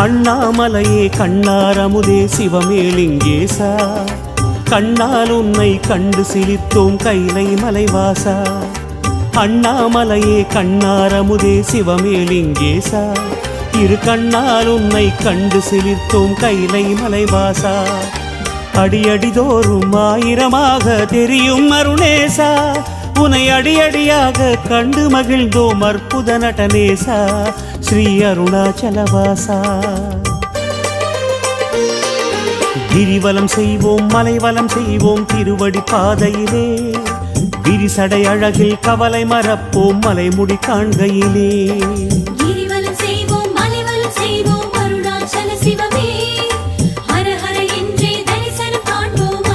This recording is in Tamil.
அண்ணாமலையே கண்ணாரமுதே சிவமேலிங்கேசா, கண்ணால் உன்னை கண்டு சிலித்தோம் கைலை மலைவாசா. அண்ணாமலையே கண்ணாரமுதே சிவமேலிங்கேசா, இரு கண்ணால் உன்னை கண்டு சிலித்தோம் கைலை மலைவாசா. அடியடிதோறும் ஆயிரமாக தெரியும் அருணேசா, உனை அடியடியாக கண்டு மகிழ்ந்தோம் அற்புத நடனேசா, ஸ்ரீ அருணாச்சலவாசா. கிரிவலம் செய்வோம் மலைவலம் செய்வோம் திருவடி பாதையிலே, விரிசடை அழகில் கவலை மறப்போம் மலைமுடி காண்கையிலே.